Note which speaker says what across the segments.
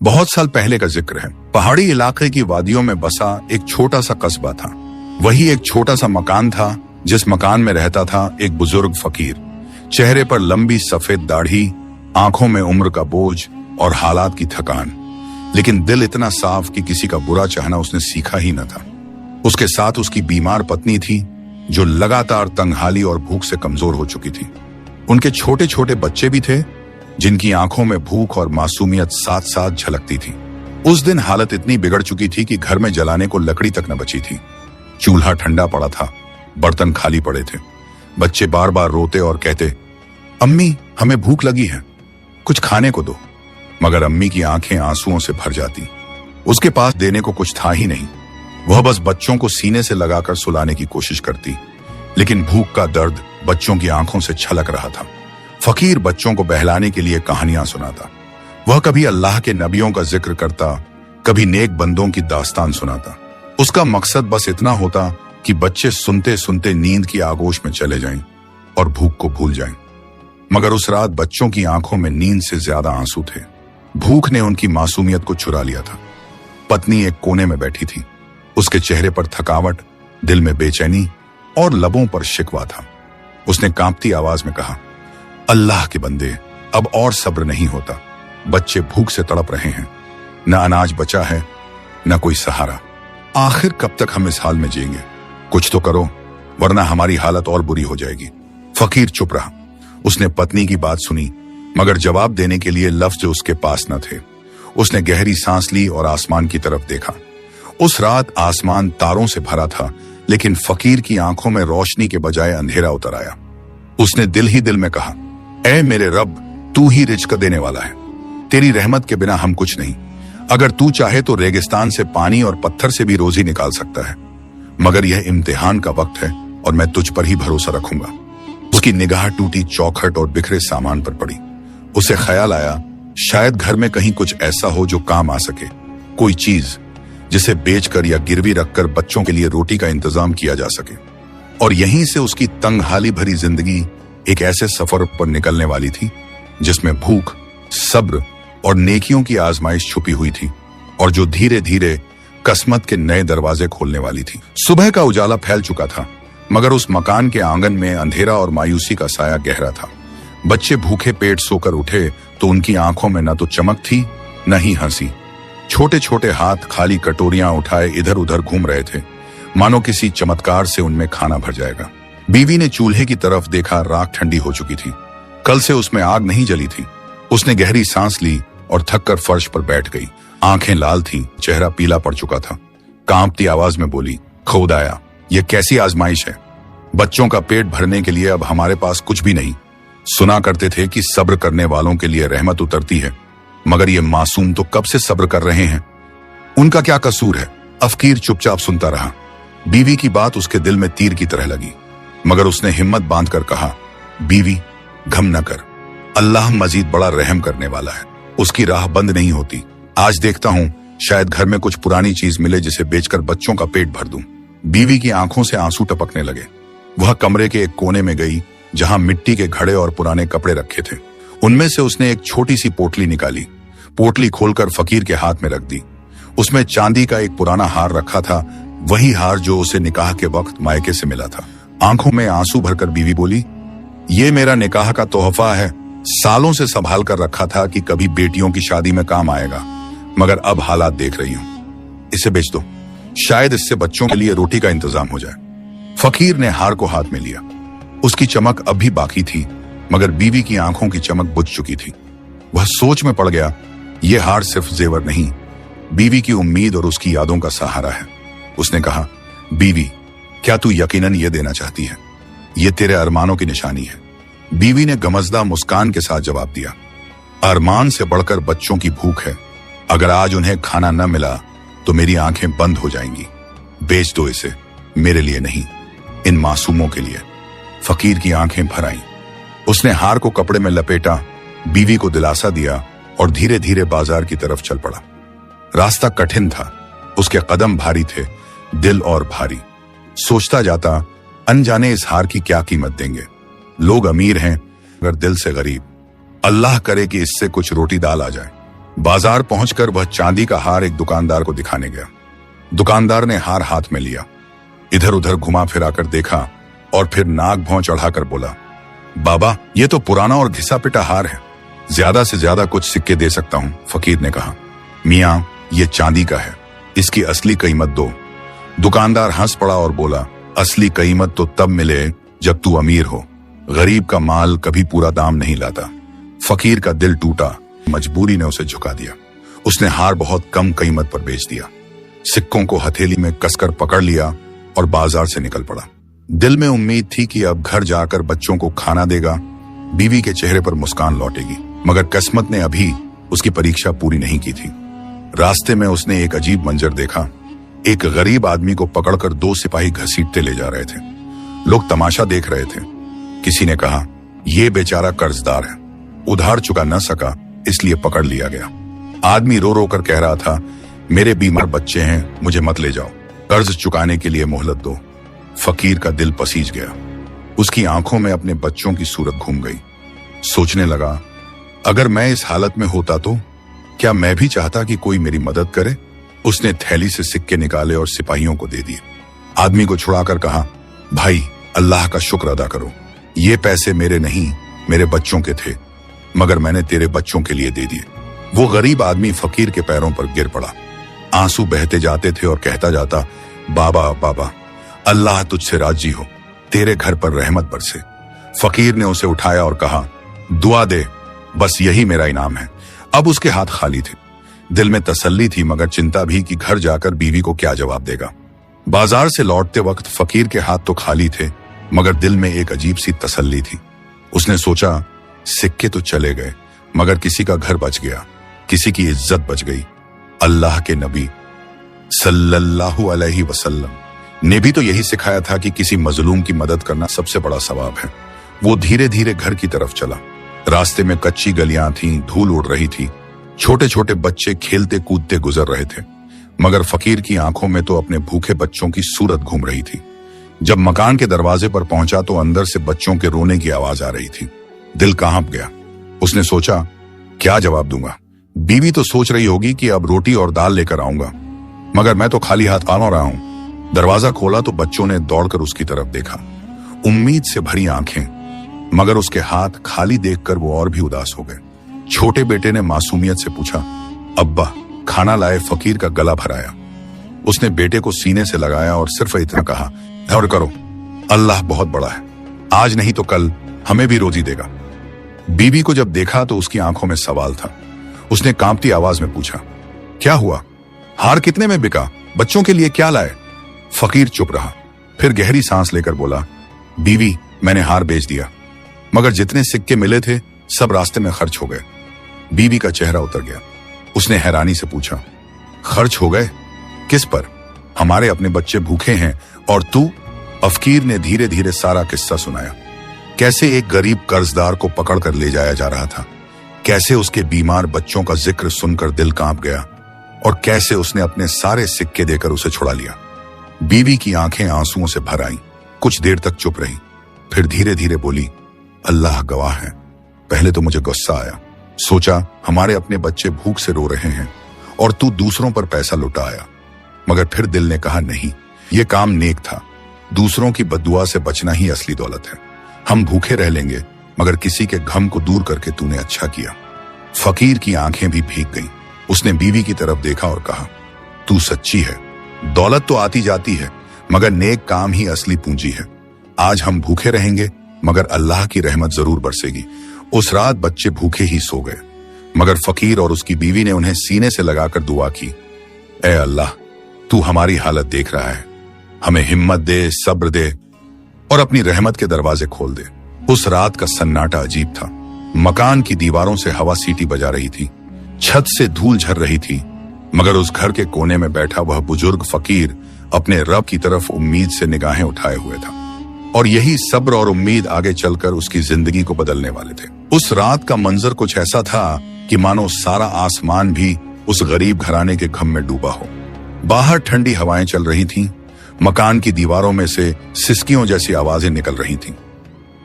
Speaker 1: बहुत साल पहले का जिक्र है। पहाड़ी इलाके की वादियों में बसा एक छोटा सा कस्बा था। वही एक छोटा सा मकान था जिस मकान में रहता था एक बुजुर्ग फकीर। चेहरे पर लंबी सफेद दाढ़ी, आंखों में उम्र का बोझ और हालात की थकान, लेकिन दिल इतना साफ कि किसी का बुरा चाहना उसने सीखा ही न था। उसके साथ उसकी बीमार पत्नी थी जो लगातार तंगहाली और भूख से कमजोर हो चुकी थी। उनके छोटे छोटे बच्चे भी थे जिनकी आंखों में भूख और मासूमियत साथ साथ झलकती थी। उस दिन हालत इतनी बिगड़ चुकी थी कि घर में जलाने को लकड़ी तक न बची थी। चूल्हा ठंडा पड़ा था, बर्तन खाली पड़े थे। बच्चे बार बार रोते और कहते, अम्मी हमें भूख लगी है, कुछ खाने को दो। मगर अम्मी की आंखें आंसुओं से भर जाती। उसके पास देने को कुछ था ही नहीं। वह बस बच्चों को सीने से लगाकर सुलाने की कोशिश करती, लेकिन भूख का दर्द बच्चों की आंखों से छलक रहा था। फकीर बच्चों को बहलाने के लिए कहानियां सुनाता। वह कभी अल्लाह के नबियों का जिक्र करता, कभी नेक बंदों की दास्तान सुनाता। उसका मकसद बस इतना होता कि बच्चे सुनते सुनते नींद की आगोश में चले जाएं और भूख को भूल जाएं। मगर उस रात बच्चों की आंखों में नींद से ज्यादा आंसू थे। भूख ने उनकी मासूमियत को चुरा लिया था। पत्नी एक कोने में बैठी थी। उसके चेहरे पर थकावट, दिल में बेचैनी और लबों पर शिकवा था। उसने कांपती आवाज में कहा, अल्लाह के बंदे, अब और सब्र नहीं होता। बच्चे भूख से तड़प रहे हैं, न अनाज बचा है न कोई सहारा। आखिर कब तक हम इस हाल में जिएंगे? कुछ तो करो, वरना हमारी हालत और बुरी हो जाएगी। फकीर चुप रहा। उसने पत्नी की बात सुनी, मगर जवाब देने के लिए लफ्ज उसके पास न थे। उसने गहरी सांस ली और आसमान की तरफ देखा। उस रात आसमान तारों से भरा था, लेकिन फकीर की आंखों में रोशनी के बजाय अंधेरा उतर आया। उसने दिल ही दिल में कहा, ऐ मेरे रब, तू ही रिज़्क़ देने वाला है। तेरी रहमत के बिना हम कुछ नहीं। अगर तू चाहे तो रेगिस्तान से पानी और पत्थर से भी रोजी निकाल सकता है, मगर यह इम्तिहान का वक्त है और मैं तुझ पर ही भरोसा रखूंगा। उसकी निगाह टूटी चौखट और बिखरे सामान पर पड़ी। उसे ख्याल आया, शायद घर में कहीं कुछ ऐसा हो जो काम आ सके, कोई चीज जिसे बेचकर या गिरवी रखकर बच्चों के लिए रोटी का इंतजाम किया जा सके। और यहीं से उसकी तंगहाली भरी जिंदगी एक ऐसे सफर पर निकलने वाली थी जिसमें भूख, सब्र और नेकियों की आजमाइश छुपी हुई थी, और जो धीरे धीरे किस्मत के नए दरवाजे खोलने वाली थी। सुबह का उजाला फैल चुका था, मगर उस मकान के आंगन में अंधेरा और मायूसी का साया गहरा था। बच्चे भूखे पेट सोकर उठे तो उनकी आंखों में न तो चमक थी न ही हंसी। छोटे छोटे हाथ खाली कटोरियां उठाए इधर उधर घूम रहे थे, मानो किसी चमत्कार से उनमें खाना भर जाएगा। बीवी ने चूल्हे की तरफ देखा। राख ठंडी हो चुकी थी। कल से उसमें आग नहीं जली थी। उसने गहरी सांस ली और थककर फर्श पर बैठ गई। आंखें लाल थीं, चेहरा पीला पड़ चुका था। कांपती आवाज में बोली, खुदाया, ये कैसी आजमाइश है? बच्चों का पेट भरने के लिए अब हमारे पास कुछ भी नहीं। सुना करते थे कि सब्र करने वालों के लिए रहमत उतरती है, मगर ये मासूम तो कब से सब्र कर रहे हैं? उनका क्या कसूर है? फकीर चुपचाप सुनता रहा। बीवी की बात उसके दिल में तीर की तरह लगी, मगर उसने हिम्मत बांधकर कहा, बीवी घम न कर, अल्लाह मजीद बड़ा रहम करने वाला है। उसकी राह बंद नहीं होती। आज देखता हूं, शायद घर में कुछ पुरानी चीज मिले जिसे बेचकर बच्चों का पेट भर दूं। बीवी की आंखों से आंसू टपकने लगे। वह कमरे के एक कोने में गई जहां मिट्टी के घड़े और पुराने कपड़े रखे थे। उनमें से उसने एक छोटी सी पोटली निकाली। पोटली खोलकर फकीर के हाथ में रख दी। उसमें चांदी का एक पुराना हार रखा था, वही हार जो उसे निकाह के वक्त मायके से मिला था। आंखों में आंसू भरकर बीवी बोली, ये मेरा निकाह का तोहफा है। सालों से संभाल कर रखा था कि कभी बेटियों की शादी में काम आएगा, मगर अब हालात देख रही हूं। इसे बेच दो, शायद इससे बच्चों के लिए रोटी का इंतजाम हो जाए। फकीर ने हार को हाथ में लिया। उसकी चमक अब भी बाकी थी, मगर बीवी की आंखों की चमक बुझ चुकी थी। वह सोच में पड़ गया, यह हार सिर्फ जेवर नहीं, बीवी की उम्मीद और उसकी यादों का सहारा है। उसने कहा, बीवी क्या तू यकीनन ये देना चाहती है? ये तेरे अरमानों की निशानी है। बीवी ने गमज़दा मुस्कान के साथ जवाब दिया, अरमान से बढ़कर बच्चों की भूख है। अगर आज उन्हें खाना न मिला तो मेरी आंखें बंद हो जाएंगी। बेच दो इसे, मेरे लिए नहीं, इन मासूमों के लिए। फकीर की आंखें भर आईं। उसने हार को कपड़े में लपेटा, बीवी को दिलासा दिया और धीरे धीरे बाजार की तरफ चल पड़ा। रास्ता कठिन था, उसके कदम भारी थे, दिल और भारी। सोचता जाता, अनजाने इस हार की क्या कीमत देंगे। लोग अमीर हैं मगर दिल से गरीब। अल्लाह करे कि इससे कुछ रोटी दाल आ जाए। बाजार पहुंचकर वह चांदी का हार एक दुकानदार को दिखाने गया। दुकानदार ने हार हाथ में लिया, इधर उधर घुमा फिराकर देखा और फिर नाक भौं चढ़ाकर बोला, बाबा ये तो पुराना और घिसा पिटा हार है, ज्यादा से ज्यादा कुछ सिक्के दे सकता हूं। फकीर ने कहा, मियां ये चांदी का है, इसकी असली कीमत दो। दुकानदार हंस पड़ा और बोला, असली कीमत तो तब मिले जब तू अमीर हो, गरीब का माल कभी पूरा दाम नहीं लाता। फकीर का दिल टूटा, मजबूरी ने उसे झुका दिया। उसने हार बहुत कम कीमत पर बेच दिया, सिक्कों को हथेली में कसकर पकड़ लिया और बाजार से निकल पड़ा। दिल में उम्मीद थी कि अब घर जाकर बच्चों को खाना देगा, बीवी के चेहरे पर मुस्कान लौटेगी, मगर किस्मत ने अभी उसकी परीक्षा पूरी नहीं की थी। रास्ते में उसने एक अजीब मंजर देखा। एक गरीब आदमी को पकड़कर 2 सिपाही घसीटते ले जा रहे थे। लोग तमाशा देख रहे थे। किसी ने कहा, यह बेचारा कर्जदार है, उधार चुका न सका इसलिए पकड़ लिया गया। आदमी रो रो कर कह रहा था, मेरे बीमार बच्चे हैं, मुझे मत ले जाओ, कर्ज चुकाने के लिए मोहलत दो। फकीर का दिल पसीज गया। उसकी आंखों में अपने बच्चों की सूरत घूम गई। सोचने लगा, अगर मैं इस हालत में होता तो क्या मैं भी चाहता कि कोई मेरी मदद करे। उसने थैली से सिक्के निकाले और सिपाहियों को दे दिए। आदमी को छुड़ाकर कहा, भाई अल्लाह का शुक्र अदा करो, ये पैसे मेरे नहीं मेरे बच्चों के थे, मगर मैंने तेरे बच्चों के लिए दे दिए। वो गरीब आदमी फकीर के पैरों पर गिर पड़ा। आंसू बहते जाते थे और कहता जाता, बाबा बाबा अल्लाह तुझसे राजी हो, तेरे घर पर रहमत बरसे। फकीर ने उसे उठाया और कहा, दुआ दे, बस यही मेरा इनाम है। अब उसके हाथ खाली थे। दिल में तसल्ली थी मगर चिंता भी कि घर जाकर बीवी को क्या जवाब देगा। बाजार से लौटते वक्त फकीर के हाथ तो खाली थे मगर दिल में एक अजीब सी तसल्ली थी। उसने सोचा, सिक्के तो चले गए मगर किसी का घर बच गया, किसी की इज्जत बच गई। अल्लाह के नबी सल्लल्लाहु अलैहि वसल्लम ने भी तो यही सिखाया था कि किसी मजलूम की मदद करना सबसे बड़ा सवाब है। वो धीरे धीरे घर की तरफ चला। रास्ते में कच्ची गलियां थीं, धूल उड़ रही थी, छोटे छोटे बच्चे खेलते कूदते गुजर रहे थे, मगर फकीर की आंखों में तो अपने भूखे बच्चों की सूरत घूम रही थी। जब मकान के दरवाजे पर पहुंचा तो अंदर से बच्चों के रोने की आवाज आ रही थी। दिल कांप गया। उसने सोचा, क्या जवाब दूंगा। बीवी तो सोच रही होगी कि अब रोटी और दाल लेकर आऊंगा, मगर मैं तो खाली हाथ आ रहा हूं। दरवाजा खोला तो बच्चों ने दौड़कर उसकी तरफ देखा, उम्मीद से भरी आंखें, मगर उसके हाथ खाली देखकर वो और भी उदास हो गए। छोटे बेटे ने मासूमियत से पूछा, अब्बा खाना लाए। फकीर का गला भराया। उसने बेटे को सीने से लगाया और सिर्फ इतना कहा, धैर्य करो, अल्लाह बहुत बड़ा है, आज नहीं तो कल हमें भी रोजी देगा। बीवी को जब देखा तो उसकी आंखों में सवाल था। उसने कांपती आवाज में पूछा, क्या हुआ, हार कितने में बिका, बच्चों के लिए क्या लाए। फकीर चुप रहा, फिर गहरी सांस लेकर बोला, बीवी मैंने हार बेच दिया, मगर जितने सिक्के मिले थे सब रास्ते में खर्च हो गए। बीवी का चेहरा उतर गया। उसने हैरानी से पूछा, खर्च हो गए, किस पर। हमारे अपने बच्चे भूखे हैं और तू। फकीर ने धीरे धीरे सारा किस्सा सुनाया, कैसे एक गरीब कर्जदार को पकड़कर ले जाया जा रहा था, कैसे उसके बीमार बच्चों का जिक्र सुनकर दिल कांप गया और कैसे उसने अपने सारे सिक्के देकर उसे छुड़ा लिया। बीवी की आंखें आंसुओं से भर आईं। कुछ देर तक चुप रही, फिर धीरे धीरे बोली, अल्लाह गवाह है, पहले तो मुझे गुस्सा आया, सोचा हमारे अपने बच्चे भूख से रो रहे हैं और तू दूसरों पर पैसा लुटा आया, मगर फिर दिल ने कहा, नहीं, ये काम नेक था, दूसरों की बद्दुआ से बचना ही असली दौलत है। हम भूखे रह लेंगे मगर किसी के गम को दूर करके तूने अच्छा किया। फकीर की आंखें भी भीग गईं। उसने बीवी की तरफ देखा और कहा, तू सच्ची है, दौलत तो आती जाती है मगर नेक काम ही असली पूंजी है। आज हम भूखे रहेंगे मगर अल्लाह की रहमत जरूर बरसेगी। उस रात बच्चे भूखे ही सो गए, मगर फकीर और उसकी बीवी ने उन्हें सीने से लगाकर दुआ की, ए अल्लाह तू हमारी हालत देख रहा है, हमें हिम्मत दे, सब्र दे और अपनी रहमत के दरवाजे खोल दे। उस रात का सन्नाटा अजीब था। मकान की दीवारों से हवा सीटी बजा रही थी, छत से धूल झर रही थी, मगर उस घर के कोने में बैठा वह बुजुर्ग फकीर अपने रब की तरफ उम्मीद से निगाहें उठाए हुए था। और यही सब्र और उम्मीद आगे चलकर उसकी जिंदगी को बदलने वाले थे। उस रात का मंजर कुछ ऐसा था कि मानो सारा आसमान भी उस गरीब घराने के गम में डूबा हो। बाहर ठंडी हवाएं चल रही थीं, मकान की दीवारों में से सिसकियों जैसी आवाजें निकल रही थीं।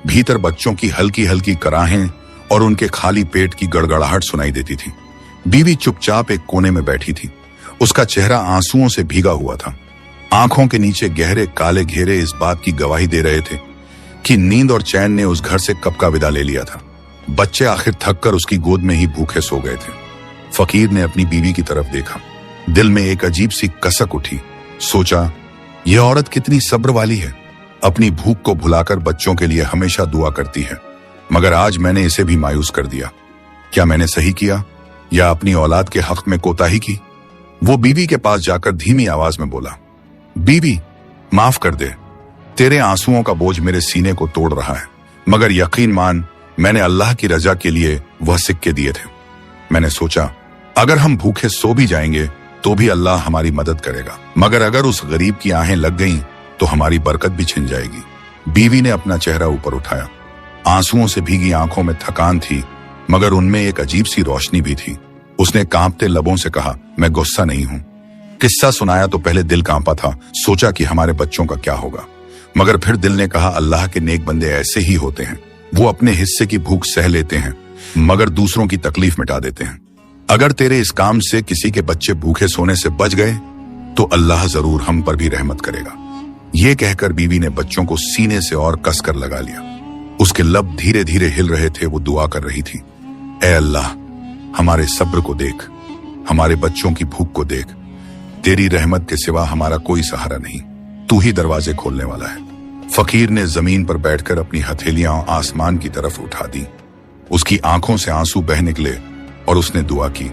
Speaker 1: भीतर बच्चों की हल्की हल्की कराहें और उनके खाली पेट की गड़गड़ाहट सुनाई देती थी। बीवी चुपचाप एक कोने में बैठी थी। उसका चेहरा आंसुओं से भीगा हुआ था। आंखों के नीचे गहरे काले घेरे इस बात की गवाही दे रहे थे कि नींद और चैन ने उस घर से कब का विदा ले लिया था। बच्चे आखिर थककर उसकी गोद में ही भूखे सो गए थे। फकीर ने अपनी बीवी की तरफ देखा। दिल में एक अजीब सी कसक उठी। सोचा, यह औरत कितनी सब्र वाली है। अपनी भूख को भुलाकर बच्चों के लिए हमेशा दुआ करती है, मगर आज मैंने इसे भी मायूस कर दिया। क्या मैंने सही किया या अपनी औलाद के हक में कोताही की? वो बीवी के पास जाकर धीमी आवाज में बोला, बीवी, माफ कर दे। तेरे आंसुओं का बोझ मेरे सीने को तोड़ रहा है, मगर यकीन मान, मैंने अल्लाह की रजा के लिए वह सिक्के दिए थे। मैंने सोचा, अगर हम भूखे सो भी जाएंगे तो भी अल्लाह हमारी मदद करेगा, मगर अगर उस गरीब की आहें लग गईं तो हमारी बरकत भी छिन जाएगी। बीवी ने अपना चेहरा ऊपर उठाया। आंसुओं से भीगी आंखों में थकान थी, मगर उनमें एक अजीब सी रोशनी भी थी। उसने कांपते लबों से कहा, मैं गुस्सा नहीं हूं। किस्सा सुनाया तो पहले दिल कांपा था। सोचा कि हमारे बच्चों का क्या होगा, मगर फिर दिल ने कहा, अल्लाह के नेक बंदे ऐसे ही होते हैं। वो अपने हिस्से की भूख सह लेते हैं, मगर दूसरों की तकलीफ मिटा देते हैं। अगर तेरे इस काम से किसी के बच्चे भूखे सोने से बच गए तो अल्लाह जरूर हम पर भी रहमत करेगा। ये कहकर बीवी ने बच्चों को सीने से और कसकर लगा लिया। उसके लब धीरे धीरे हिल रहे थे। वो दुआ कर रही थी, ऐ अल्लाह, हमारे सब्र को देख, हमारे बच्चों की भूख को देख। तेरी रहमत के सिवा हमारा कोई सहारा नहीं। तू ही दरवाजे खोलने वाला है। फकीर ने जमीन पर बैठकर अपनी हथेलियां आसमान की तरफ उठा दी। उसकी आंखों से आंसू बह निकले और उसने दुआ की,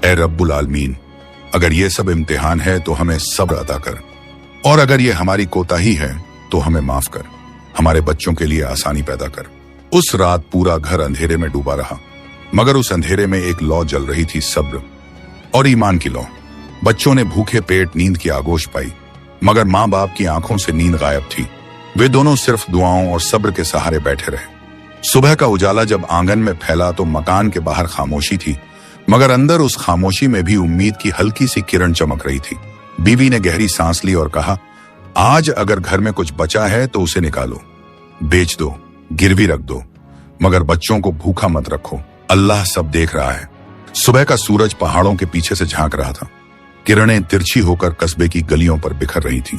Speaker 1: ऐ रब्बुल आलमीन, अगर ये सब इम्तिहान है तो हमें सब्र अता कर, और अगर ये हमारी कोताही है तो हमें माफ कर। हमारे बच्चों के लिए आसानी पैदा कर। उस रात पूरा घर अंधेरे में डूबा रहा, मगर उस अंधेरे में एक लौ जल रही थी, सब्र और ईमान की लौ। बच्चों ने भूखे पेट नींद की आगोश पाई, मगर माँ बाप की आंखों से नींद गायब थी। वे दोनों सिर्फ दुआओं और सब्र के सहारे बैठे रहे। सुबह का उजाला जब आंगन में फैला तो मकान के बाहर खामोशी थी, मगर अंदर उस खामोशी में भी उम्मीद की हल्की सी किरण चमक रही थी। बीवी ने गहरी सांस ली और कहा, आज अगर घर में कुछ बचा है तो उसे निकालो, बेच दो, गिरवी रख दो, मगर बच्चों को भूखा मत रखो। अल्लाह सब देख रहा है। सुबह का सूरज पहाड़ों के पीछे से झांक रहा था। किरणें तिरछी होकर कस्बे की गलियों पर बिखर रही थीं,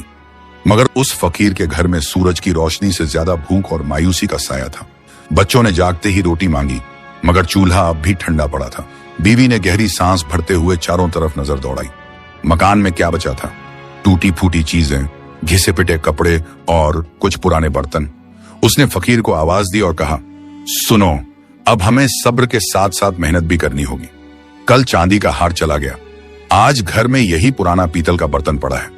Speaker 1: मगर उस फकीर के घर में सूरज की रोशनी से ज्यादा भूख और मायूसी का साया था। बच्चों ने जागते ही रोटी मांगी, मगर चूल्हा अब भी ठंडा पड़ा था। बीवी ने गहरी सांस भरते हुए चारों तरफ नजर दौड़ाई। मकान में क्या बचा था? टूटी फूटी चीजें, घिसे पिटे कपड़े और कुछ पुराने बर्तन। उसने फकीर को आवाज दी और कहा, सुनो, अब हमें सब्र के साथ साथ मेहनत भी करनी होगी। कल चांदी का हार चला गया, आज घर में यही पुराना पीतल का बर्तन पड़ा है।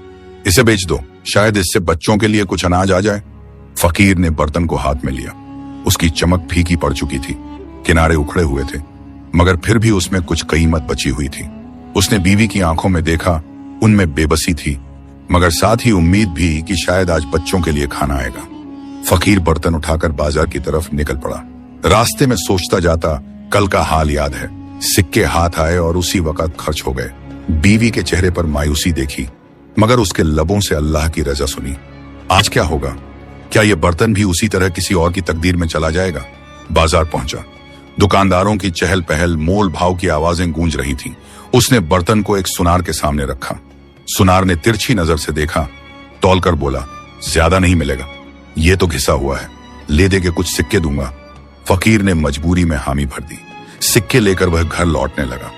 Speaker 1: इसे बेच दो, शायद इससे बच्चों के लिए कुछ अनाज आ जाए। फकीर ने बर्तन को हाथ में लिया। उसकी चमक फीकी पड़ चुकी थी, किनारे उखड़े हुए थे, मगर फिर भी उसमें कुछ कीमत बची हुई थी। उसने बीवी की आंखों में देखा, उनमें बेबसी थी, मगर साथ ही उम्मीद भी कि शायद आज बच्चों के लिए खाना आएगा। फकीर बर्तन उठाकर बाजार की तरफ निकल पड़ा। रास्ते में सोचता जाता, कल का हाल याद है। सिक्के हाथ आए और उसी वक्त खर्च हो गए। बीवी के चेहरे पर मायूसी देखी, मगर उसके लबों से अल्लाह की रजा सुनी। आज क्या होगा? क्या यह बर्तन भी उसी तरह किसी और की तकदीर में चला जाएगा? बाजार पहुंचा। दुकानदारों की चहल पहल, मोल भाव की आवाजें गूंज रही थीं। उसने बर्तन को एक सुनार के सामने रखा। सुनार ने तिरछी नजर से देखा, तौलकर बोला, ज्यादा नहीं मिलेगा, ये तो घिसा हुआ है, ले दे के कुछ सिक्के दूंगा। फकीर ने मजबूरी में हामी भर दी। सिक्के लेकर वह घर लौटने लगा।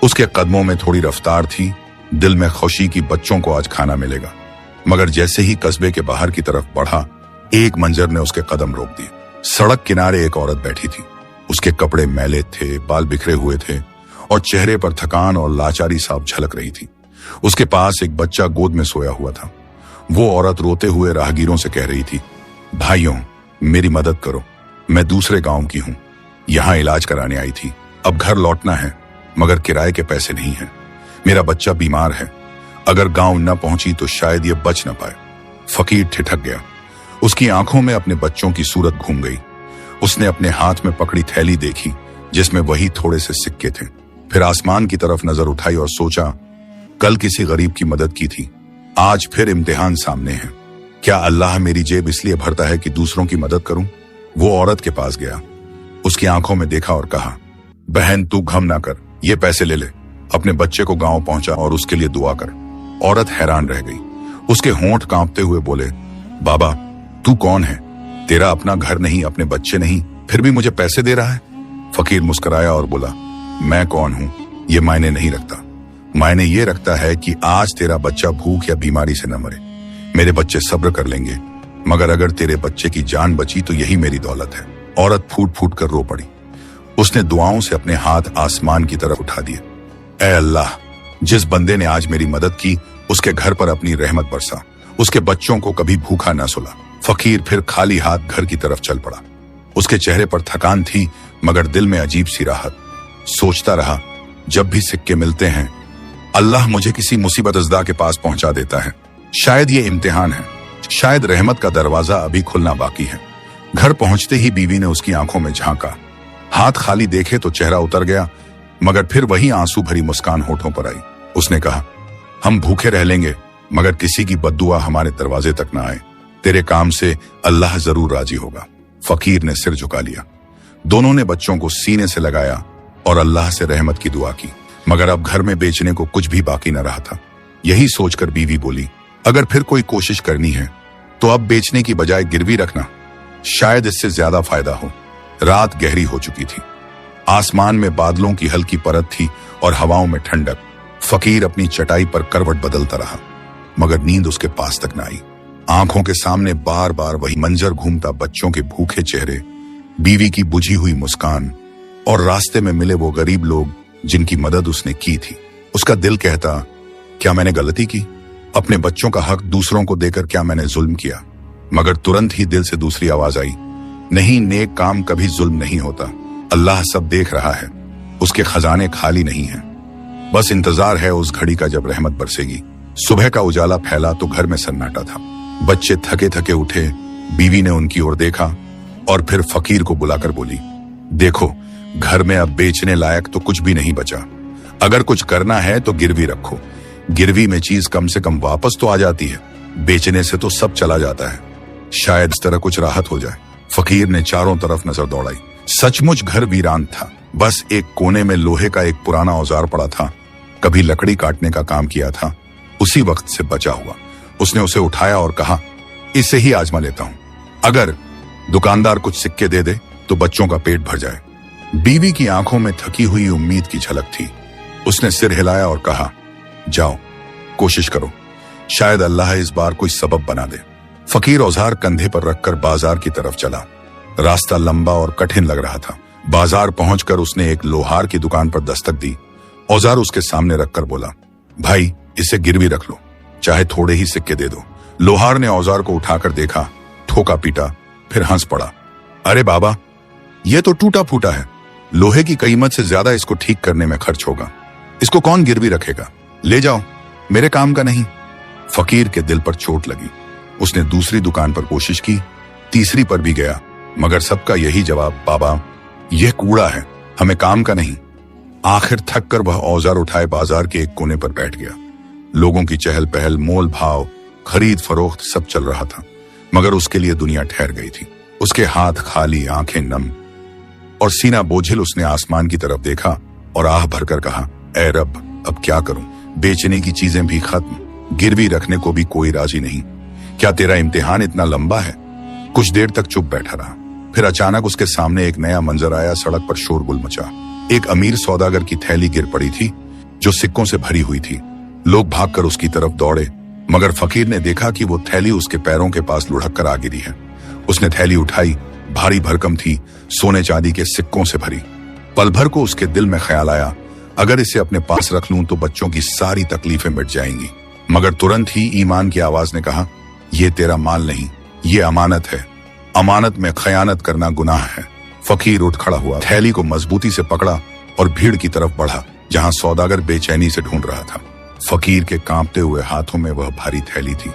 Speaker 1: उसके कदमों में थोड़ी रफ्तार थी, दिल में खुशी की बच्चों को आज खाना मिलेगा। मगर जैसे ही कस्बे के बाहर की तरफ बढ़ा, एक मंजर ने उसके कदम रोक दिए। सड़क किनारे एक औरत बैठी थी। उसके कपड़े मैले थे, बाल बिखरे हुए थे और चेहरे पर थकान और लाचारी साफ झलक रही थी। उसके पास एक बच्चा गोद में सोया हुआ था। वो औरत रोते हुए राहगीरों से कह रही थी, भाइयों, मेरी मदद करो, मैं दूसरे गांव की हूं, यहां इलाज कराने आई थी। अब घर लौटना है, मगर किराए के पैसे नहीं हैं। मेरा बच्चा बीमार है, अगर गांव न पहुंची तो शायद ये बच न पाए। फकीर ठिठक गया। उसकी आंखों में अपने बच्चों की सूरत घूम गई। उसने अपने हाथ में पकड़ी थैली देखी, जिसमें वही थोड़े से सिक्के थे। फिर आसमान की तरफ नजर उठाई और सोचा, कल किसी गरीब की मदद की थी, आज फिर इम्तिहान सामने है। क्या अल्लाह मेरी जेब इसलिए भरता है कि दूसरों की मदद करूं? वो औरत के पास गया, उसकी आंखों में देखा और कहा, बहन, तू गम ना कर, ये पैसे ले ले, अपने बच्चे को गांव पहुंचा और उसके लिए दुआ कर। औरत हैरान रह गई। उसके होंठ कांपते हुए बोले, बाबा तू कौन है? तेरा अपना घर नहीं, अपने बच्चे नहीं, फिर भी मुझे पैसे दे रहा है? फकीर मुस्कुराया और बोला, मैं कौन हूं ये मायने नहीं रखता। मायने ये रखता है कि आज तेरा बच्चा भूख या बीमारी से न मरे। मेरे बच्चे सब्र कर लेंगे, मगर अगर तेरे बच्चे की जान बची तो यही मेरी दौलत है। औरत फूट फूट कर रो पड़ी। उसने दुआओं से अपने हाथ आसमान की तरफ उठा दिए। ऐ अल्लाह, जिस बंदे ने आज मेरी मदद की उसके घर पर अपनी रहमत बरसा, उसके बच्चों को कभी भूखा न सुला। फकीर फिर खाली हाथ घर की तरफ चल पड़ा। उसके चेहरे पर थकान थी, मगर दिल में अजीब सी राहत। सोचता रहा, जब भी सिक्के मिलते हैं अल्लाह मुझे किसी मुसीबतज़दा के पास पहुंचा देता है। शायद ये इम्तिहान है, शायद रहमत का दरवाजा अभी खुलना बाकी है। घर पहुंचते ही बीवी ने उसकी आंखों में झांका। हाथ खाली देखे तो चेहरा उतर गया, मगर फिर वही आंसू भरी मुस्कान होठों पर आई। उसने कहा, हम भूखे रह लेंगे, मगर किसी की बद्दुआ हमारे दरवाजे तक ना आए। तेरे काम से अल्लाह जरूर राजी होगा। फकीर ने सिर झुका लिया। दोनों ने बच्चों को सीने से लगाया और अल्लाह से रहमत की दुआ की, मगर अब घर में बेचने को कुछ भी बाकी न रहा था। यही सोचकर बीवी बोली, अगर फिर कोई कोशिश करनी है तो अब बेचने की बजाय गिरवी रखना, शायद इससे ज्यादा फायदा हो। रात गहरी हो चुकी थी। आसमान में बादलों की हल्की परत थी और हवाओं में ठंडक। फकीर अपनी चटाई पर करवट बदलता रहा, मगर नींद उसके पास तक न आई। आंखों के सामने बार बार वही मंजर घूमता, बच्चों के भूखे चेहरे, बीवी की बुझी हुई मुस्कान और रास्ते में मिले वो गरीब लोग जिनकी मदद उसने की थी। उसका दिल कहता, क्या मैंने गलती की? अपने बच्चों का हक दूसरों को देकर क्या मैंने जुल्म किया? मगर तुरंत ही दिल से दूसरी आवाज आई, नहीं, नेक काम कभी जुल्म नहीं होता। अल्लाह सब देख रहा है, उसके खजाने खाली नहीं हैं। बस इंतजार है उस घड़ी का जब रहमत बरसेगी। सुबह का उजाला फैला तो घर में सन्नाटा था। बच्चे थके थके उठे। बीवी ने उनकी ओर देखा और फिर फकीर को बुलाकर बोली, देखो, घर में अब बेचने लायक तो कुछ भी नहीं बचा। अगर कुछ करना है तो गिरवी रखो। गिरवी में चीज कम से कम वापस तो आ जाती है, बेचने से तो सब चला जाता है। शायद इस तरह कुछ राहत हो जाए। फकीर ने चारों तरफ नजर दौड़ाई। सचमुच घर वीरान था। बस एक कोने में लोहे का एक पुराना औजार पड़ा था, कभी लकड़ी काटने का काम किया था, उसी वक्त से बचा हुआ। उसने उसे उठाया और कहा, इसे ही आजमा लेता हूं। अगर दुकानदार कुछ सिक्के दे दे तो बच्चों का पेट भर जाए। बीवी की आंखों में थकी हुई उम्मीद की झलक थी। उसने सिर हिलाया और कहा, जाओ, कोशिश करो, शायद अल्लाह इस बार कोई सबब बना दे। फकीर औजार कंधे पर रखकर बाजार की तरफ चला। रास्ता लंबा और कठिन लग रहा था। बाजार पहुंचकर उसने एक लोहार की दुकान पर दस्तक दी। औजार उसके सामने रखकर बोला, भाई, इसे गिरवी रख लो, चाहे थोड़े ही सिक्के दे दो। लोहार ने औजार को उठाकर देखा, ठोका पीटा, फिर हंस पड़ा। अरे बाबा, यह तो टूटा फूटा है। लोहे की कीमत से ज्यादा इसको ठीक करने में खर्च होगा। इसको कौन गिरवी रखेगा? ले जाओ, मेरे काम का नहीं। फकीर के दिल पर चोट लगी। उसने दूसरी दुकान पर कोशिश की, तीसरी पर भी गया, मगर सबका यही जवाब, बाबा, यह कूड़ा है, हमें काम का नहीं। आखिर थक कर वह औजार उठाए बाजार के एक कोने पर बैठ गया। लोगों की चहल पहल, मोल भाव, खरीद फरोख्त सब चल रहा था, मगर उसके लिए दुनिया ठहर गई थी। उसके हाथ खाली, आंखें नम और सीना बोझिल। उसने आसमान की तरफ देखा और आह भरकर कहा, ऐ रब, अब क्या करूं? बेचने की चीजें भी खत्म, गिरवी रखने को भी कोई राजी नहीं। क्या तेरा इम्तिहान इतना लंबा है? कुछ देर तक चुप बैठा रहा। फिर अचानक उसके सामने एक नया मंजर आया। सड़क पर शोरगुल मचा। एक अमीर सौदागर की थैली गिर पड़ी थी, जो सिक्कों से भरी हुई थी। लोग भागकर उसकी तरफ दौड़े, मगर फकीर ने देखा कि वो थैली उसके पैरों के पास लुढ़क कर आ गिरी है। उसने थैली उठाई। भारी भरकम थी, सोने चांदी के सिक्कों से भरी। पल भर को उसके दिल में ख्याल आया, अगर इसे अपने पास रख लूं तो बच्चों की सारी तकलीफें मिट जाएंगी। मगर तुरंत ही ईमान की आवाज ने कहा, ये तेरा माल नहीं, ये अमानत है। अमानत में खयानत करना गुनाह है। फकीर उठ खड़ा हुआ, थैली को मजबूती से पकड़ा और भीड़ की तरफ बढ़ा, जहां सौदागर बेचैनी से ढूंढ रहा था। फकीर के कांपते हुए हाथों में वह भारी थैली थी।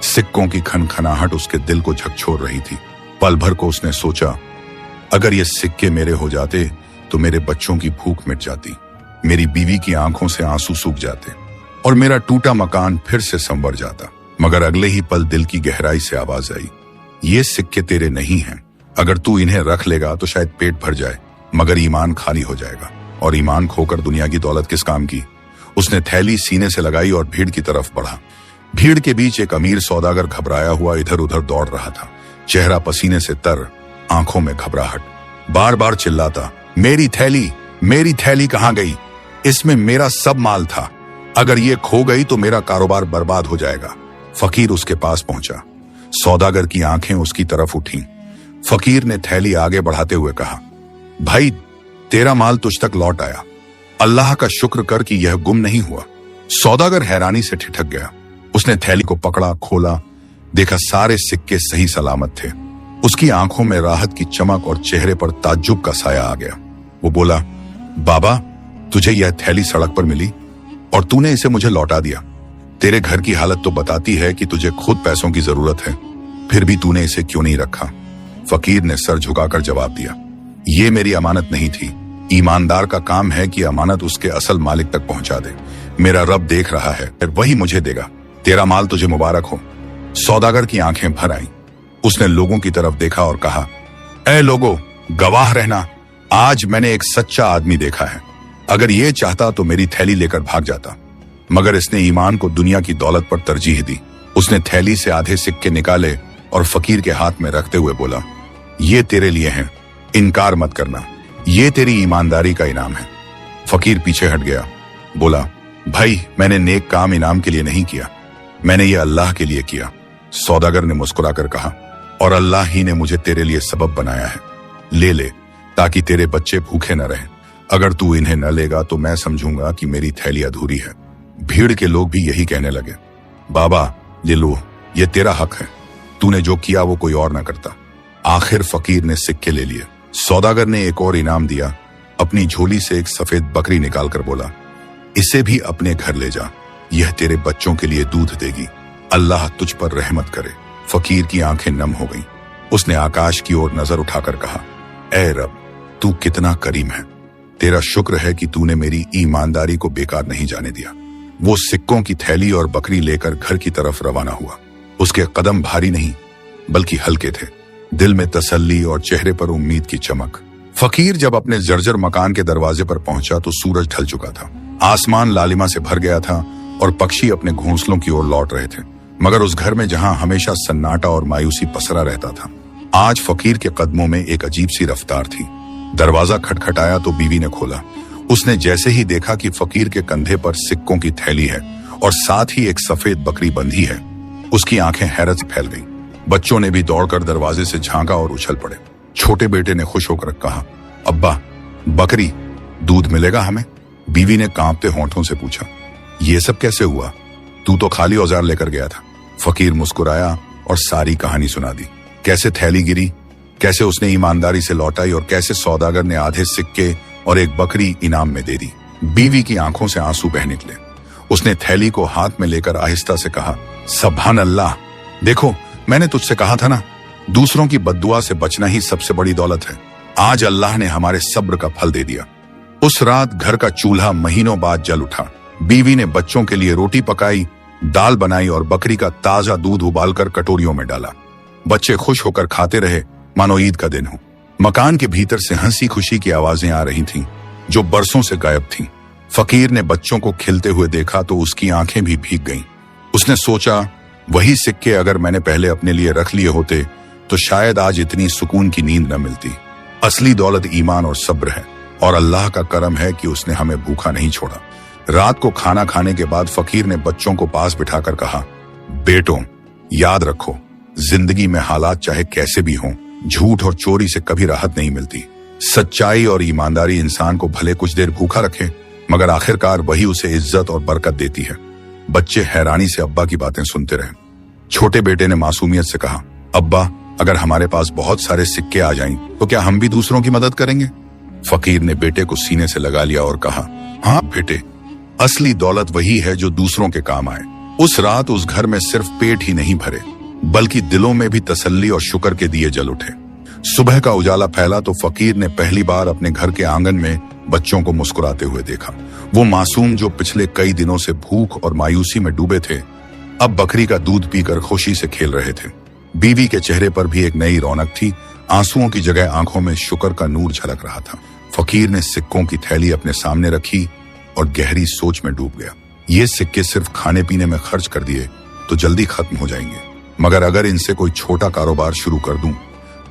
Speaker 1: सिक्कों की खनखनाहट उसके दिल को झकझोर रही थी। पल भर को उसने सोचा, अगर ये सिक्के मेरे हो जाते तो मेरे बच्चों की भूख मिट जाती, मेरी बीवी की आंखों से आंसू सूख जाते और मेरा टूटा मकान फिर से संवर जाता। मगर अगले ही पल दिल की गहराई से आवाज आई, ये सिक्के तेरे नहीं हैं। अगर तू इन्हें रख लेगा तो शायद पेट भर जाए, मगर ईमान खाली हो जाएगा। और ईमान खोकर दुनिया की दौलत किस काम की। उसने थैली सीने से लगाई और भीड़ की तरफ बढ़ा। भीड़ के बीच एक अमीर सौदागर घबराया हुआ इधर उधर दौड़ रहा था, चेहरा पसीने से तर, आंखों में घबराहट, बार बार चिल्लाता, मेरी थैली कहाँ गई? इसमें मेरा सब माल था, अगर ये खो गई तो मेरा कारोबार बर्बाद हो जाएगा। फकीर उसके पास पहुंचा। सौदागर की आंखें उसकी तरफ उठी। फकीर ने थैली आगे बढ़ाते हुए कहा, भाई तेरा माल तुझ तक लौट आया, अल्लाह का शुक्र कर कि यह गुम नहीं हुआ। सौदागर हैरानी से ठिठक गया। उसने थैली को पकड़ा, खोला, देखा सारे सिक्के सही सलामत थे। उसकी आंखों में राहत की चमक और चेहरे पर ताज्जुब का साया आ गया। वो बोला, बाबा तुझे यह थैली सड़क पर मिली और तूने इसे मुझे लौटा दिया। तेरे घर की हालत तो बताती है कि तुझे खुद पैसों की जरूरत है, फिर भी तूने इसे क्यों नहीं रखा? फकीर ने सर झुकाकर जवाब दिया, ये मेरी अमानत नहीं थी। ईमानदार का काम है कि अमानत उसके असल मालिक तक पहुंचा दे। मेरा रब देख रहा है, वही मुझे देगा। तेरा माल तुझे मुबारक हो। सौदागर की आंखें भर आईं। उसने लोगों की तरफ देखा और कहा, ऐ लोगों, गवाह रहना, आज मैंने एक सच्चा आदमी देखा है। अगर ये चाहता तो मेरी थैली लेकर भाग जाता, मगर इसने ईमान को दुनिया की दौलत पर तरजीह दी। उसने थैली से आधे सिक्के निकाले और फकीर के हाथ में रखते हुए बोला, ये तेरे लिए हैं, इनकार मत करना, ये तेरी ईमानदारी का इनाम है। फकीर पीछे हट गया, बोला, भाई मैंने नेक काम इनाम के लिए नहीं किया, मैंने ये अल्लाह के लिए किया। सौदागर ने मुस्कुराकर कहा, और अल्लाह ही ने मुझे तेरे लिए सबब बनाया है, ले ले ताकि तेरे बच्चे भूखे न रहें। अगर तू इन्हें न लेगा तो मैं समझूंगा कि मेरी थैली अधूरी है। भीड़ के लोग भी यही कहने लगे, बाबा ये लो, ये तेरा हक है, तूने जो किया वो कोई और ना करता। आखिर फकीर ने सिक्के ले लिए। सौदागर ने एक और इनाम दिया। अपनी झोली से एक सफेद बकरी निकालकर बोला, इसे भी अपने घर ले जा, यह तेरे बच्चों के लिए दूध देगी, अल्लाह तुझ पर रहमत करे। फकीर की आंखें नम हो गईं। उसने आकाश की ओर नजर उठाकर कहा, ऐ रब, तू कितना करीम है, तेरा शुक्र है कि तूने मेरी ईमानदारी को बेकार नहीं जाने दिया। वो सिक्कों की थैली और बकरी लेकर घर की तरफ रवाना हुआ। उसके कदम भारी नहीं बल्कि हल्के थे, दिल में तसल्ली और चेहरे पर उम्मीद की चमक। फकीर जब अपने जर्जर मकान के दरवाजे पर पहुंचा तो सूरज ढल चुका था। आसमान लालिमा से भर गया था और पक्षी अपने घोंसलों की ओर लौट रहे थे। मगर उस घर में जहां हमेशा सन्नाटा और मायूसी पसरा रहता था, आज फकीर के कदमों में एक अजीब सी रफ्तार थी। दरवाजा खटखटाया तो बीवी ने खोला। उसने जैसे ही देखा कि फकीर के कंधे पर सिक्कों की थैली है और साथ ही एक सफेद बकरी बंधी है, उसकी आंखें हैरत से फैल गईं। बच्चों ने भी दौड़कर दरवाजे से झांका और उछल पड़े। छोटे बेटे ने खुश होकर कहा, अब्बा बकरी, दूध मिलेगा हमें? बीवी ने कांपते होंठों से पूछा, ये सब कैसे हुआ? तू तो खाली औजार लेकर गया था। फकीर मुस्कुराया और सारी कहानी सुना दी। कैसे थैली गिरी, कैसे उसने ईमानदारी से लौटाई और कैसे सौदागर ने आधे सिक्के और एक बकरी इनाम में दे दी। बीवी की आंखों से आंसू बह निकले। उसने थैली को हाथ में लेकर आहिस्ता से कहा, सुभान अल्लाह, देखो मैंने तुझसे कहा था ना, दूसरों की बद्दुआ से बचना ही सबसे बड़ी दौलत है। आज अल्लाह ने हमारे सब्र का फल दे दिया। उस रात घर का चूल्हा महीनों बाद जल उठा। बीवी ने बच्चों के लिए रोटी पकाई, दाल बनाई और बकरी का ताजा दूध उबालकर कटोरियों में डाला। बच्चे खुश होकर खाते रहे मानो ईद का दिन हो। मकान के भीतर से हंसी खुशी की आवाजें आ रही थीं, जो बरसों से गायब थीं। फकीर ने बच्चों को खिलते हुए देखा तो उसकी आंखें भी भीग गईं। उसने सोचा, वही सिक्के अगर मैंने पहले अपने लिए रख लिए होते तो शायद आज इतनी सुकून की नींद न मिलती। असली दौलत ईमान और सब्र है और अल्लाह का करम है कि उसने हमें भूखा नहीं छोड़ा। रात को खाना खाने के बाद फकीर ने बच्चों को पास बिठाकर कहा, बेटों याद रखो, जिंदगी में हालात चाहे कैसे भी हों, झूठ और चोरी से कभी राहत नहीं मिलती। सच्चाई और ईमानदारी इंसान को भले कुछ देर भूखा रखे, मगर आखिरकार वही उसे इज्जत और बरकत देती है। बच्चे हैरानी से अब्बा की बातें सुनते रहे। छोटे बेटे ने मासूमियत से कहा, अब्बा अगर हमारे पास बहुत सारे सिक्के आ जाएं तो क्या हम भी दूसरों की मदद करेंगे? फकीर ने बेटे को सीने से लगा लिया और कहा, हाँ बेटे, असली दौलत वही है जो दूसरों के काम आए। उस रात उस घर में सिर्फ पेट ही नहीं भरे, बल्कि दिलों में भी तसल्ली और शुक्र के दिए जल उठे। सुबह का उजाला फैला तो फकीर ने पहली बार अपने घर के आंगन में बच्चों को मुस्कुराते हुए देखा। वो मासूम जो पिछले कई दिनों से भूख और मायूसी में डूबे थे, अब बकरी का दूध पीकर खुशी से खेल रहे थे। बीवी के चेहरे पर भी एक नई रौनक थी। आंसुओं की जगह आंखों में शुक्र का नूर झलक रहा था। फकीर ने सिक्कों की थैली अपने सामने रखी और गहरी सोच में डूब गया। ये सिक्के सिर्फ खाने पीने में खर्च कर दिए तो जल्दी खत्म हो जाएंगे, मगर अगर इनसे कोई छोटा कारोबार शुरू कर दूं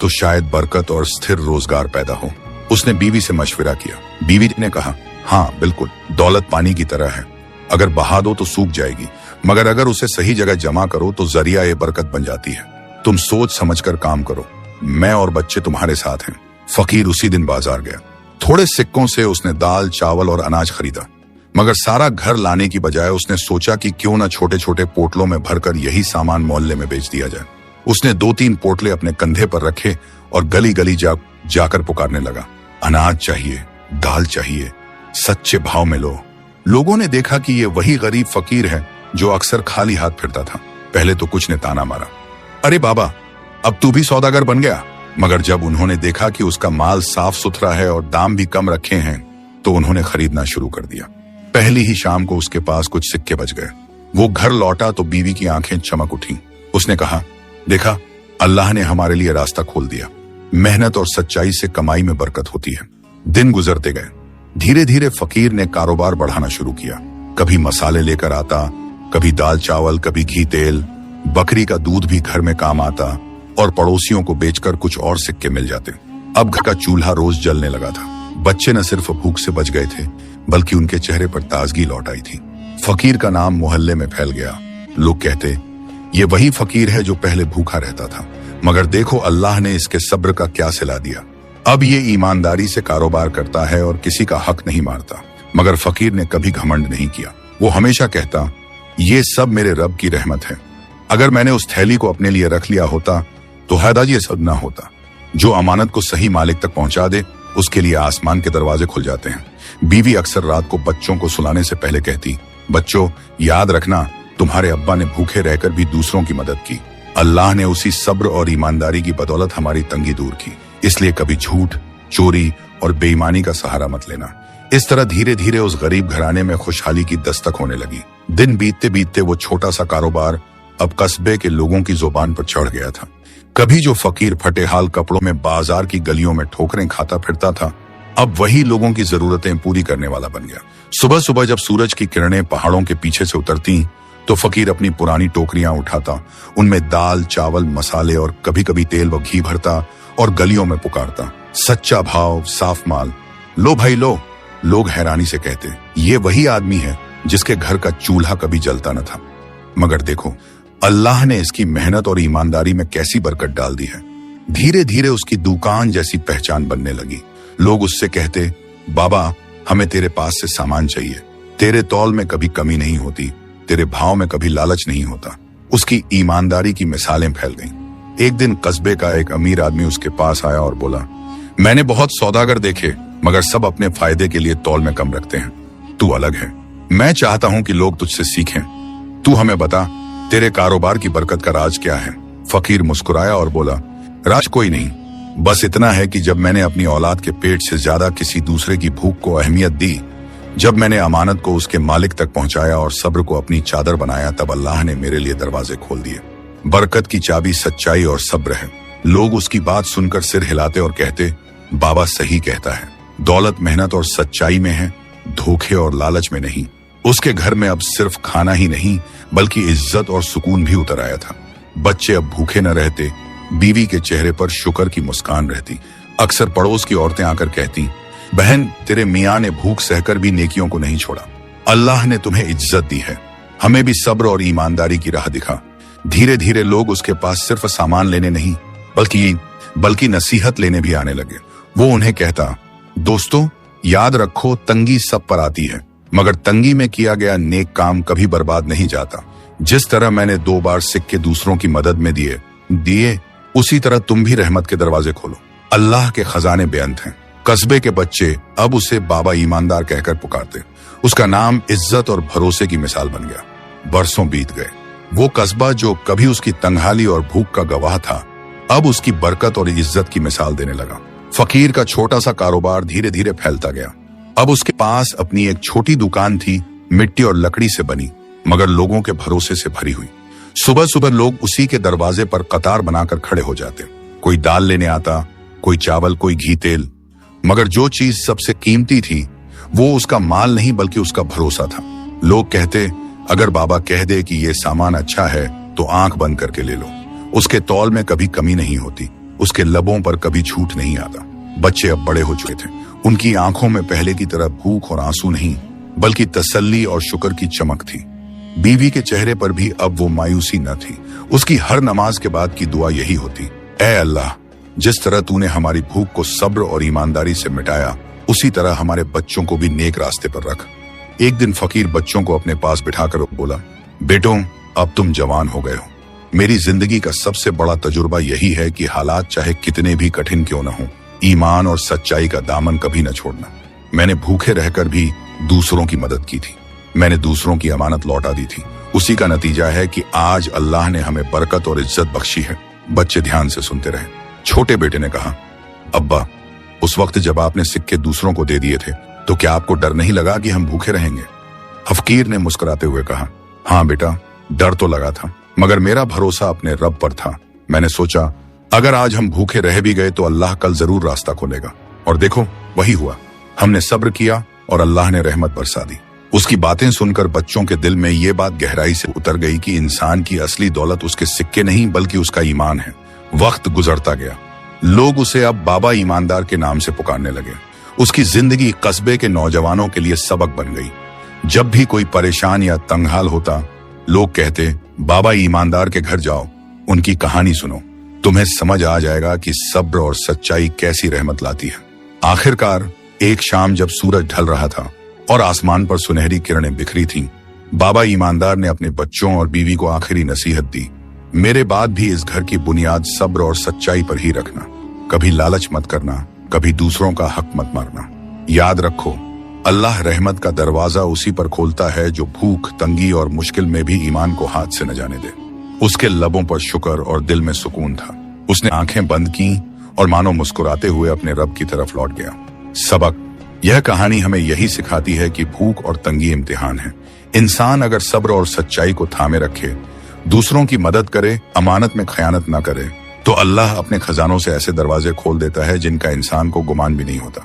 Speaker 1: तो शायद बरकत और स्थिर रोजगार पैदा हो। उसने बीवी से मशवरा किया। बीवी ने कहा, हाँ बिल्कुल, दौलत पानी की तरह है, अगर बहा दो तो सूख जाएगी, मगर अगर उसे सही जगह जमा करो तो जरिया ये बरकत बन जाती है। तुम सोच समझकर काम करो, मैं और बच्चे तुम्हारे साथ हैं। फकीर उसी दिन बाजार गया। थोड़े सिक्कों से उसने दाल, चावल और अनाज खरीदा, मगर सारा घर लाने की बजाय उसने सोचा कि क्यों न छोटे छोटे पोटलों में भरकर यही सामान मोहल्ले में बेच दिया जाए। उसने 2-3 पोटले अपने कंधे पर रखे और गली गली जाकर पुकारने लगा, अनाज चाहिए, दाल चाहिए, सच्चे भाव में लो। लोगों ने देखा कि ये वही गरीब फकीर है जो अक्सर खाली हाथ फिरता था। पहले तो कुछ ने ताना मारा, अरे बाबा, अब तू भी सौदागर बन गया। मगर जब उन्होंने देखा कि उसका माल साफ सुथरा है और दाम भी कम रखे हैं तो उन्होंने खरीदना शुरू कर दिया। पहली ही शाम को उसके पास कुछ सिक्के बच गए। वो घर लौटा तो बीवी की आंखें चमक उठी। उसने कहा, देखा, अल्लाह ने हमारे लिए रास्ता खोल दिया। मेहनत और सच्चाई से कमाई में बरकत होती है। दिन गुजरते गए। धीरे धीरे फकीर ने कारोबार बढ़ाना शुरू किया। कभी मसाले लेकर आता, कभी दाल चावल, कभी घी तेल, बकरी का दूध भी घर में काम आता और पड़ोसियों को बेचकर कुछ और सिक्के मिल जाते। अब घर का चूल्हा रोज जलने लगा था। बच्चे न सिर्फ भूख से बच गए थे बल्कि उनके चेहरे पर ताजगी लौट आई थी। फकीर का नाम मोहल्ले में फैल गया। लोग कहते, ये वही फकीर है जो पहले भूखा रहता था, मगर देखो अल्लाह ने इसके सब्र का क्या सिला दिया। अब ये ईमानदारी से कारोबार करता है और किसी का हक नहीं मारता। मगर फकीर ने कभी घमंड नहीं किया। वो हमेशा कहता, ये सब मेरे रब की रहमत है। अगर मैंने उस थैली को अपने लिए रख लिया होता तो हैदाज ये सब ना होता। जो अमानत को सही मालिक तक पहुंचा दे उसके लिए आसमान के दरवाजे खुल जाते हैं। बीवी अक्सर रात को बच्चों को सुलाने से पहले कहती, बच्चों, याद रखना, तुम्हारे अब्बा ने भूखे रहकर भी दूसरों की मदद की। अल्लाह ने उसी सब्र और ईमानदारी की बदौलत हमारी तंगी दूर की। इसलिए कभी झूठ, चोरी और बेईमानी का सहारा मत लेना। इस तरह धीरे धीरे उस गरीब घराने में खुशहाली की दस्तक होने लगी। दिन बीतते बीतते वो छोटा सा कारोबार अब कस्बे के लोगों की जुबान पर चढ़ गया था। कभी जो फकीर फटेहाल कपड़ों में बाजार की गलियों में ठोकरें खाता फिरता था, अब वही लोगों की जरूरतें पूरी करने वाला बन गया। सुबह सुबह जब सूरज की किरणें पहाड़ों के पीछे से उतरती तो फकीर अपनी पुरानी टोकरियां उठाता, उनमें दाल, चावल, मसाले और कभी कभी तेल व घी भरता और गलियों में पुकारता, सच्चा भाव, साफ माल, लो भाई लो। लोग हैरानी से कहते, ये वही आदमी है जिसके घर का चूल्हा कभी जलता न था। मगर देखो, अल्लाह ने इसकी मेहनत और ईमानदारी में कैसी बरकत डाल दी है। धीरे धीरे उसकी दुकान जैसी पहचान बनने लगी। लोग उससे कहते, बाबा, हमें तेरे पास से सामान चाहिए। तेरे तौल में कभी कमी नहीं होती, तेरे भाव में कभी लालच नहीं होता। उसकी ईमानदारी की मिसालें फैल गईं। एक दिन कस्बे का एक अमीर आदमी उसके पास आया और बोला, मैंने बहुत सौदागर देखे, मगर सब अपने फायदे के लिए तौल में कम रखते हैं। तू अलग है। मैं चाहता हूं कि लोग तुझसे सीखें। तू हमें बता, तेरे कारोबार की बरकत का राज क्या है? फकीर मुस्कुराया और बोला, राज कोई नहीं, बस इतना है कि जब मैंने अपनी औलाद के पेट से ज्यादा किसी दूसरे की भूख को अहमियत दी, जब मैंने अमानत को उसके मालिक तक पहुंचाया और सब्र को अपनी चादर बनाया, तब अल्लाह ने मेरे लिए दरवाजे खोल दिए। बरकत की चाबी सच्चाई और सब्र है। लोग उसकी बात सुनकर सिर हिलाते और कहते, बाबा सही कहता है, दौलत मेहनत और सच्चाई में है, धोखे और लालच में नहीं। उसके घर में अब सिर्फ खाना ही नहीं बल्कि इज्जत और सुकून भी उतर आया था। बच्चे अब भूखे न रहते, बीवी के चेहरे पर शुक्र की मुस्कान रहती। अक्सर पड़ोस की औरतें आकर कहती, बहन, तेरे मियाँ ने भूख सहकर भी नेकियों को नहीं छोड़ा। अल्लाह ने तुम्हें इज्जत दी है, हमें भी सब्र और ईमानदारी की राह दिखा। धीरे धीरे लोग उसके पास सिर्फ सामान लेने नहीं बल्कि नसीहत लेने भी आने लगे। वो उन्हें कहता, दोस्तों, याद रखो, तंगी सब पर आती है, मगर तंगी में किया गया नेक काम कभी बर्बाद नहीं जाता। जिस तरह मैंने 2 बार सिक्के दूसरों की मदद में दिए, उसी तरह तुम भी रहमत के दरवाजे खोलो। अल्लाह के खजाने बेअंत हैं। कस्बे के बच्चे अब उसे बाबा ईमानदार कहकर पुकारते। उसका नाम इज्जत और भरोसे की मिसाल बन गया। बरसों बीत गए। वो कस्बा जो कभी उसकी तंगहाली और भूख का गवाह था, अब उसकी बरकत और इज्जत की मिसाल देने लगा। फकीर का छोटा सा कारोबार धीरे धीरे फैलता गया। अब उसके पास अपनी एक छोटी दुकान थी, मिट्टी और लकड़ी से बनी, मगर लोगों के भरोसे से भरी हुई। सुबह सुबह लोग उसी के दरवाजे पर कतार बनाकर खड़े हो जाते। कोई दाल लेने आता, कोई चावल, कोई घी तेल। मगर जो चीज सबसे कीमती थी वो उसका माल नहीं बल्कि उसका भरोसा था। लोग कहते, अगर बाबा कह दे कि ये सामान अच्छा है तो आंख बंद करके ले लो। उसके तौल में कभी कमी नहीं होती, उसके लबों पर कभी झूठ नहीं आता। बच्चे अब बड़े हो चुके थे, उनकी आंखों में पहले की तरह भूख और आंसू नहीं बल्कि तसल्ली और शुक्र की चमक थी। बीवी के चेहरे पर भी अब वो मायूसी न थी। उसकी हर नमाज के बाद की दुआ यही होती, ऐ अल्लाह, जिस तरह तूने हमारी भूख को सब्र और ईमानदारी से मिटाया उसी तरह हमारे बच्चों को भी नेक रास्ते पर रख। एक दिन फकीर बच्चों को अपने पास बिठाकर बोला, बेटों, अब तुम जवान हो गए हो। मेरी जिंदगी का सबसे बड़ा तजुर्बा यही है कि हालात चाहे कितने भी कठिन क्यों न हो, ईमान और सच्चाई का दामन कभी न छोड़ना। मैंने भूखे रहकर भी दूसरों की मदद की थी, मैंने दूसरों की अमानत लौटा दी थी। उसी का नतीजा है कि आज अल्लाह ने हमें बरकत और इज्जत बख्शी है। बच्चे ध्यान से सुनते रहे। छोटे बेटे ने कहा, अब्बा, उस वक्त जब आपने सिक्के दूसरों को दे दिए थे तो क्या आपको डर नहीं लगा कि हम भूखे रहेंगे? फकीर ने मुस्कुराते हुए कहा, हाँ बेटा, डर तो लगा था, मगर मेरा भरोसा अपने रब पर था। मैंने सोचा अगर आज हम भूखे रह भी गए तो अल्लाह कल जरूर रास्ता खोलेगा। और देखो, वही हुआ। हमने सब्र किया और अल्लाह ने रहमत बरसा दी। उसकी बातें सुनकर बच्चों के दिल में ये बात गहराई से उतर गई कि इंसान की असली दौलत उसके सिक्के नहीं बल्कि उसका ईमान है। वक्त गुजरता गया, लोग उसे अब बाबा ईमानदार के नाम से पुकारने लगे। उसकी जिंदगी कस्बे के नौजवानों के लिए सबक बन गई। जब भी कोई परेशान या तंगहाल होता, लोग कहते, बाबा ईमानदार के घर जाओ, उनकी कहानी सुनो, तुम्हें समझ आ जाएगा कि सब्र और सच्चाई कैसी रहमत लाती है। आखिरकार एक शाम जब सूरज ढल रहा था और आसमान पर सुनहरी किरणें बिखरी थीं, बाबा ईमानदार ने अपने बच्चों और बीवी को आखिरी नसीहत दी, मेरे बाद भी इस घर की बुनियाद सब्र और सच्चाई पर ही रखना। कभी लालच मत करना, कभी दूसरों का हक मत मारना। याद रखो, अल्लाह रहमत का दरवाजा उसी पर खोलता है जो भूख, तंगी और मुश्किल में भी ईमान को हाथ से न जाने दे। उसके लबों पर शुक्र और दिल में सुकून था। उसने आंखें बंद की और मानो मुस्कुराते हुए अपने रब की तरफ लौट गया। सबक, यह कहानी हमें यही सिखाती है कि भूख और तंगी इम्तिहान है। इंसान अगर सब्र और सच्चाई को थामे रखे, दूसरों की मदद करे, अमानत में खयानत न करे, तो अल्लाह अपने खजानों से ऐसे दरवाजे खोल देता है जिनका इंसान को गुमान भी नहीं होता।